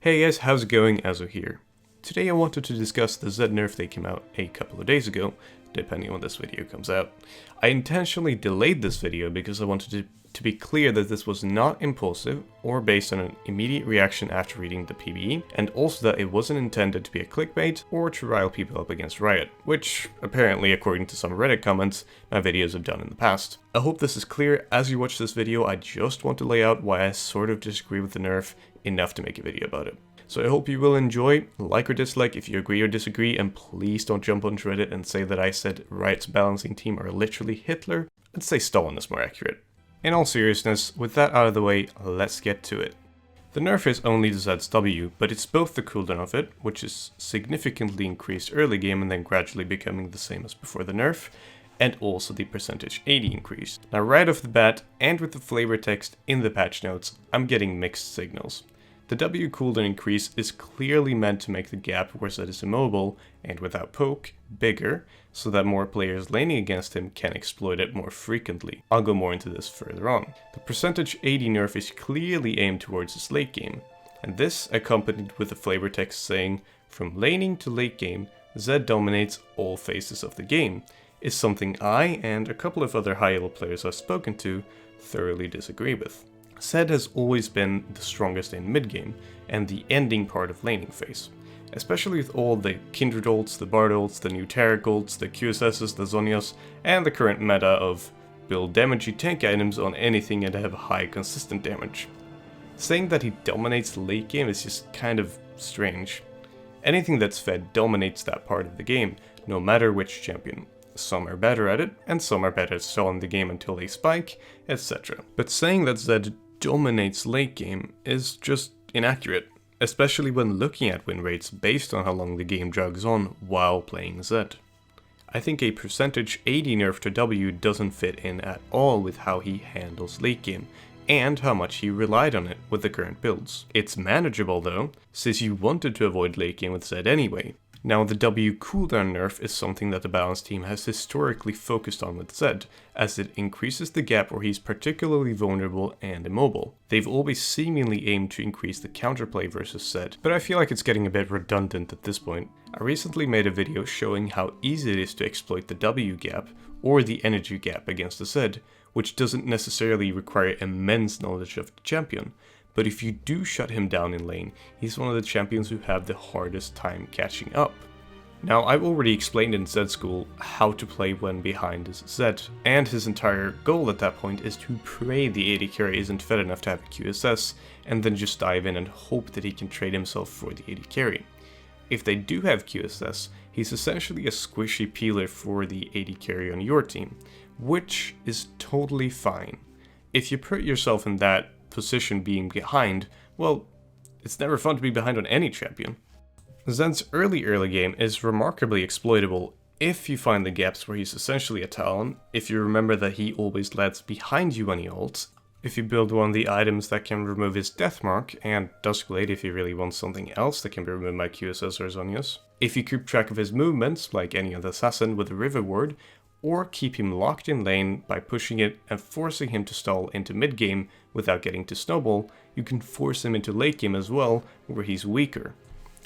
Hey guys, how's it going? Azoh here. Today I wanted to discuss the ZED Nerf that came out a couple of days ago, depending on when this video comes out. I intentionally delayed this video because I wanted to be clear that this was not impulsive or based on an immediate reaction after reading the PBE, and also that it wasn't intended to be a clickbait or to rile people up against Riot, which apparently, according to some Reddit comments, my videos have done in the past. I hope this is clear. As you watch this video, I just want to lay out why I sort of disagree with the nerf enough to make a video about it. So I hope you will enjoy, like or dislike if you agree or disagree, and please don't jump onto Reddit and say that I said Riot's balancing team are literally Hitler. I'd say Stalin is more accurate. In all seriousness, with that out of the way, let's get to it. The nerf is only the Zed's W, but it's both the cooldown of it, which is significantly increased early game and then gradually becoming the same as before the nerf, and also the percentage 80 increase. Now right off the bat, and with the flavor text in the patch notes, I'm getting mixed signals. The W cooldown increase is clearly meant to make the gap where Zed is immobile and without poke bigger, so that more players laning against him can exploit it more frequently. I'll go more into this further on. The percentage 80 nerf is clearly aimed towards his late game, and this accompanied with the flavor text saying, "From laning to late game, Zed dominates all phases of the game," is something I and a couple of other high-level players I've spoken to thoroughly disagree with. Zed has always been the strongest in mid-game and the ending part of laning phase, especially with all the Kindred ults, the Bard ults, the new Taric ults, the QSSs, the Zhonya's, and the current meta of build damagey tank items on anything and have high consistent damage. Saying that he dominates the late game is just kind of strange. Anything that's fed dominates that part of the game, no matter which champion. Some are better at it, and some are better at stalling the game until they spike, etc. But saying that Zed dominates late game is just inaccurate, especially when looking at win rates based on how long the game drags on while playing Zed. I think a percentage 80 nerf to W doesn't fit in at all with how he handles late game, and how much he relied on it with the current builds. It's manageable though, since you wanted to avoid late game with Zed anyway. Now the W cooldown nerf is something that the balance team has historically focused on with Zed, as it increases the gap where he's particularly vulnerable and immobile. They've always seemingly aimed to increase the counterplay versus Zed, but I feel like it's getting a bit redundant at this point. I recently made a video showing how easy it is to exploit the W gap, or the energy gap against the Zed, which doesn't necessarily require immense knowledge of the champion. But if you do shut him down in lane, he's one of the champions who have the hardest time catching up. Now, I've already explained in Zed School how to play when behind his Zed, and his entire goal at that point is to pray the AD carry isn't fed enough to have a QSS, and then just dive in and hope that he can trade himself for the AD carry. If they do have QSS, he's essentially a squishy peeler for the AD carry on your team, which is totally fine. If you put yourself in that position being behind, well, it's never fun to be behind on any champion. Zed's early game is remarkably exploitable if you find the gaps where he's essentially a Talon, if you remember that he always lads behind you when he ults, if you build one of the items that can remove his death mark, and Duskblade if he really wants something else that can be removed by QSS or Zhonya's, if you keep track of his movements like any other assassin with a River Ward, or keep him locked in lane by pushing it and forcing him to stall into mid-game without getting to snowball, you can force him into late game as well, where he's weaker.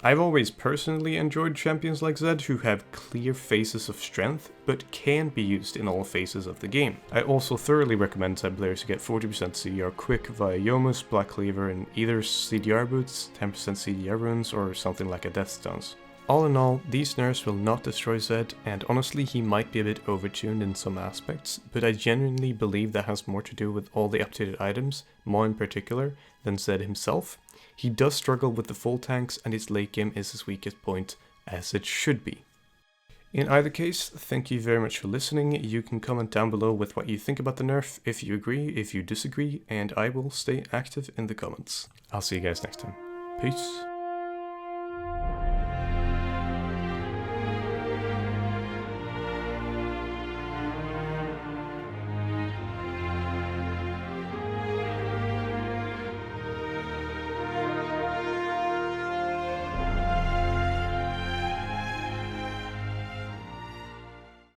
I've always personally enjoyed champions like Zed who have clear phases of strength, but can be used in all phases of the game. I also thoroughly recommend Zed players to get 40% CDR quick via Yomus, Black Cleaver, and either CDR boots, 10% CDR runes, or something like a Death Stance. All in all, these nerfs will not destroy Zed, and honestly he might be a bit overtuned in some aspects, but I genuinely believe that has more to do with all the updated items, Maw in particular, than Zed himself. He does struggle with the full tanks, and his late game is his weakest point, as it should be. In either case, thank you very much for listening. You can comment down below with what you think about the nerf, if you agree, if you disagree, and I will stay active in the comments. I'll see you guys next time. Peace.